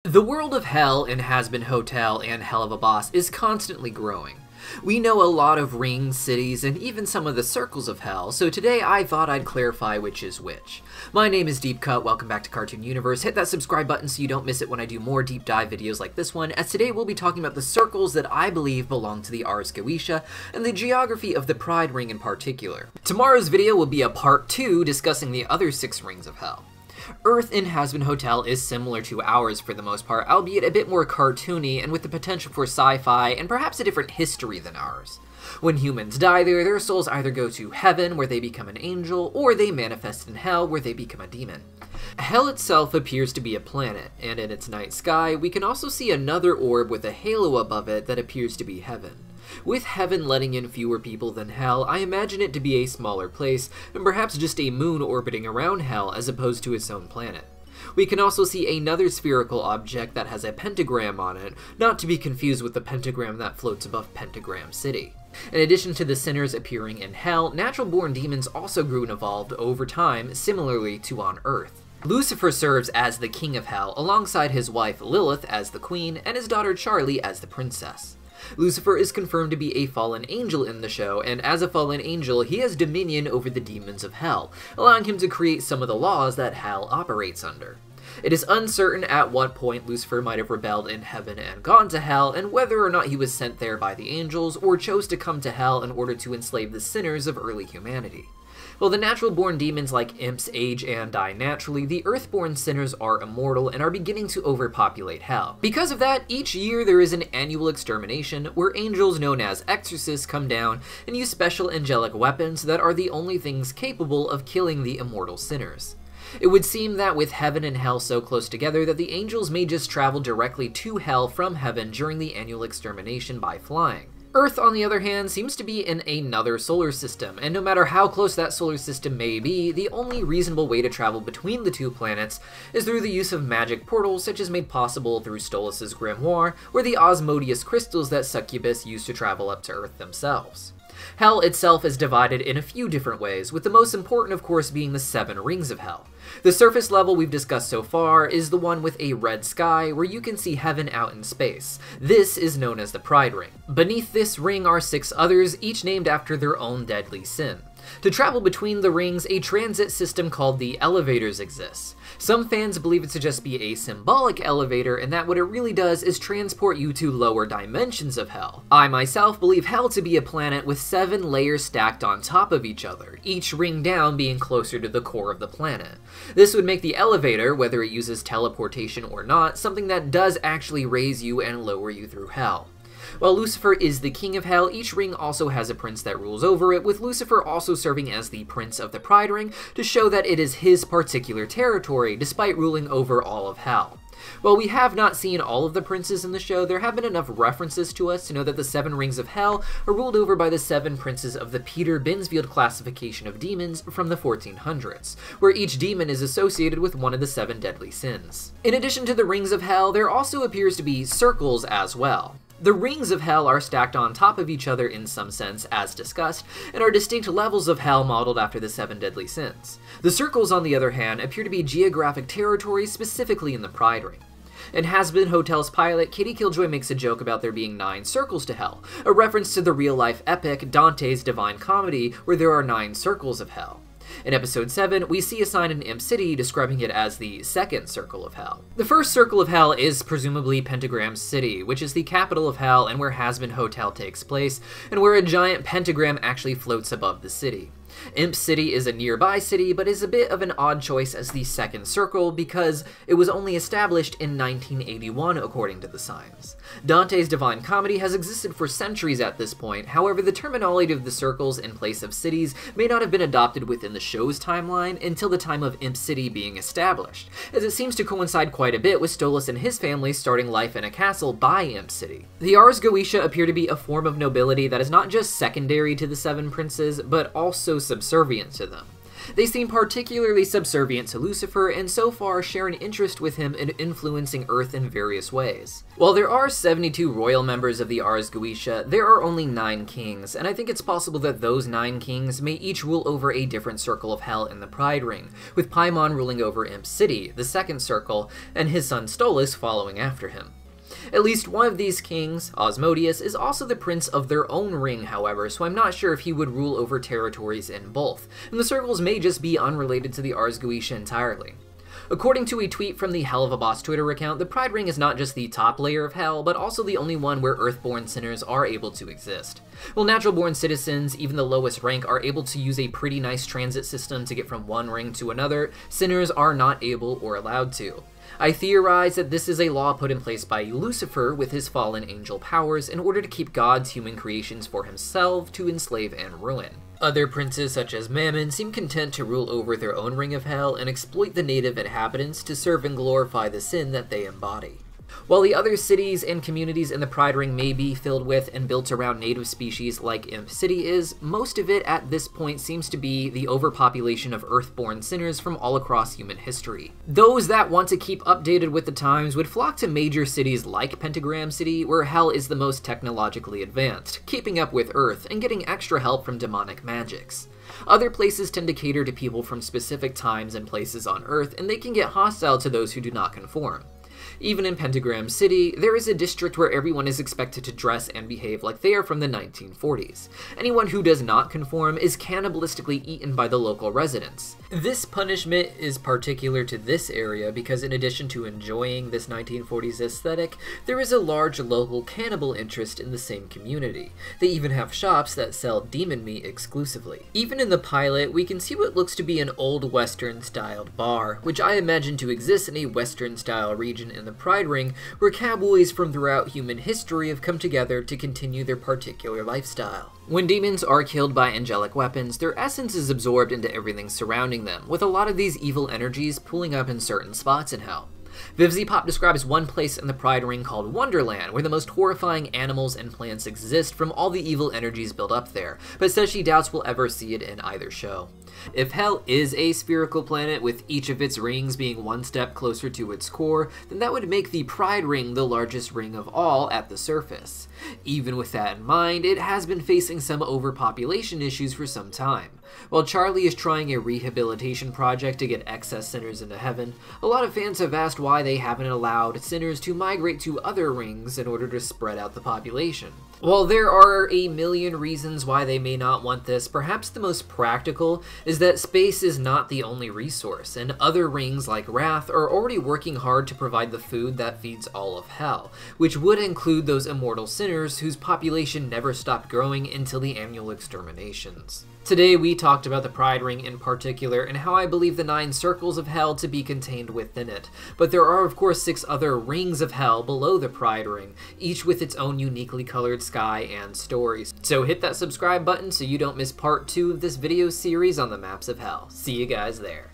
The world of Hell in Hazbin Hotel and Helluva Boss is constantly growing. We know a lot of rings, cities, and even some of the circles of Hell, so today I thought I'd clarify which is which. My name is Deep Cut, welcome back to Cartoon Universe. Hit that subscribe button so you don't miss it when I do more deep dive videos like this one, as today we'll be talking about the circles that I believe belong to the Ars Goetia, and the geography of the Pride Ring in particular. Tomorrow's video will be a part 2 discussing the other 6 rings of Hell. Earth in Hazbin Hotel is similar to ours for the most part, albeit a bit more cartoony and with the potential for sci-fi and perhaps a different history than ours. When humans die there, their souls either go to heaven, where they become an angel, or they manifest in hell, where they become a demon. Hell itself appears to be a planet, and in its night sky, we can also see another orb with a halo above it that appears to be heaven. With heaven letting in fewer people than hell, I imagine it to be a smaller place, and perhaps just a moon orbiting around hell as opposed to its own planet. We can also see another spherical object that has a pentagram on it, not to be confused with the pentagram that floats above Pentagram City. In addition to the sinners appearing in hell, natural-born demons also grew and evolved over time, similarly to on Earth. Lucifer serves as the king of hell, alongside his wife Lilith as the queen, and his daughter Charlie as the princess. Lucifer is confirmed to be a fallen angel in the show, and as a fallen angel, he has dominion over the demons of hell, allowing him to create some of the laws that hell operates under. It is uncertain at what point Lucifer might have rebelled in heaven and gone to hell, and whether or not he was sent there by the angels, or chose to come to hell in order to enslave the sinners of early humanity. While the natural-born demons like imps age and die naturally, the earth-born sinners are immortal and are beginning to overpopulate hell. Because of that, each year there is an annual extermination where angels known as exorcists come down and use special angelic weapons that are the only things capable of killing the immortal sinners. It would seem that with heaven and hell so close together that the angels may just travel directly to hell from heaven during the annual extermination by flying. Earth, on the other hand, seems to be in another solar system, and no matter how close that solar system may be, the only reasonable way to travel between the two planets is through the use of magic portals such as made possible through Stolas' grimoire, or the Osmodeus crystals that Succubus used to travel up to Earth themselves. Hell itself is divided in a few different ways, with the most important of course being the 7 rings of Hell. The surface level we've discussed so far is the one with a red sky where you can see heaven out in space. This is known as the Pride Ring. Beneath this ring are 6 others, each named after their own deadly sin. To travel between the rings, a transit system called the Elevators exists. Some fans believe it to just be a symbolic elevator, and that what it really does is transport you to lower dimensions of Hell. I myself believe Hell to be a planet with 7 layers stacked on top of each other, each ring down being closer to the core of the planet. This would make the elevator, whether it uses teleportation or not, something that does actually raise you and lower you through Hell. While Lucifer is the king of hell, each ring also has a prince that rules over it, with Lucifer also serving as the prince of the Pride Ring to show that it is his particular territory, despite ruling over all of hell. While we have not seen all of the princes in the show, there have been enough references to us to know that the 7 rings of hell are ruled over by the 7 princes of the Peter Binsfield classification of demons from the 1400s, where each demon is associated with one of the 7 deadly sins. In addition to the rings of hell, there also appears to be circles as well. The rings of hell are stacked on top of each other in some sense, as discussed, and are distinct levels of hell modeled after the 7 deadly sins. The circles, on the other hand, appear to be geographic territories specifically in the Pride Ring. In Hazbin Hotel's pilot, Katie Killjoy makes a joke about there being 9 circles to hell, a reference to the real-life epic Dante's Divine Comedy, where there are 9 circles of hell. In episode 7, we see a sign in Imp City describing it as the 2nd circle of hell. The first circle of hell is presumably Pentagram City, which is the capital of hell and where Hazbin Hotel takes place, and where a giant pentagram actually floats above the city. Imp City is a nearby city, but is a bit of an odd choice as the 2nd circle because it was only established in 1981 according to the signs. Dante's Divine Comedy has existed for centuries at this point, however the terminology of the circles in place of cities may not have been adopted within the show's timeline until the time of Imp City being established, as it seems to coincide quite a bit with Stolas and his family starting life in a castle by Imp City. The Ars Goetia appear to be a form of nobility that is not just secondary to the 7 princes, but also subservient to them. They seem particularly subservient to Lucifer, and so far share an interest with him in influencing Earth in various ways. While there are 72 royal members of the Ars Goetia, there are only 9 kings, and I think it's possible that those 9 kings may each rule over a different circle of hell in the Pride Ring, with Paimon ruling over Imp City, the second circle, and his son Stolas following after him. At least one of these kings, Asmodeus, is also the prince of their own ring, however, so I'm not sure if he would rule over territories in both, and the circles may just be unrelated to the Ars Goetia entirely. According to a tweet from the Hell of a Boss Twitter account, the Pride Ring is not just the top layer of hell, but also the only one where Earthborn sinners are able to exist. While natural-born citizens, even the lowest rank, are able to use a pretty nice transit system to get from one ring to another, sinners are not able or allowed to. I theorize that this is a law put in place by Lucifer with his fallen angel powers in order to keep God's human creations for himself to enslave and ruin. Other princes such as Mammon seem content to rule over their own ring of hell and exploit the native inhabitants to serve and glorify the sin that they embody. While the other cities and communities in the Pride Ring may be filled with and built around native species like Imp City is, most of it at this point seems to be the overpopulation of Earthborn sinners from all across human history. Those that want to keep updated with the times would flock to major cities like Pentagram City, where hell is the most technologically advanced, keeping up with Earth and getting extra help from demonic magics. Other places tend to cater to people from specific times and places on Earth, and they can get hostile to those who do not conform. Even in Pentagram City, there is a district where everyone is expected to dress and behave like they are from the 1940s. Anyone who does not conform is cannibalistically eaten by the local residents. This punishment is particular to this area because in addition to enjoying this 1940s aesthetic, there is a large local cannibal interest in the same community. They even have shops that sell demon meat exclusively. Even in the pilot, we can see what looks to be an old Western-styled bar, which I imagine to exist in a Western-style region in the Pride Ring, where cowboys from throughout human history have come together to continue their particular lifestyle. When demons are killed by angelic weapons, their essence is absorbed into everything surrounding them, with a lot of these evil energies pulling up in certain spots in hell. VivziePop describes one place in the Pride Ring called Wonderland, where the most horrifying animals and plants exist from all the evil energies built up there, but says she doubts we'll ever see it in either show. If Hell is a spherical planet, with each of its rings being one step closer to its core, then that would make the Pride Ring the largest ring of all at the surface. Even with that in mind, it has been facing some overpopulation issues for some time. While Charlie is trying a rehabilitation project to get excess sinners into heaven, a lot of fans have asked why they haven't allowed sinners to migrate to other rings in order to spread out the population. While there are a million reasons why they may not want this, perhaps the most practical is that space is not the only resource, and other rings like Wrath are already working hard to provide the food that feeds all of Hell, which would include those immortal sinners whose population never stopped growing until the annual exterminations. Today we talked about the Pride Ring in particular and how I believe the 9 circles of hell to be contained within it, but there are of course 6 other rings of hell below the Pride Ring, each with its own uniquely colored sky and stories. So hit that subscribe button so you don't miss part 2 of this video series on the maps of hell. See you guys there.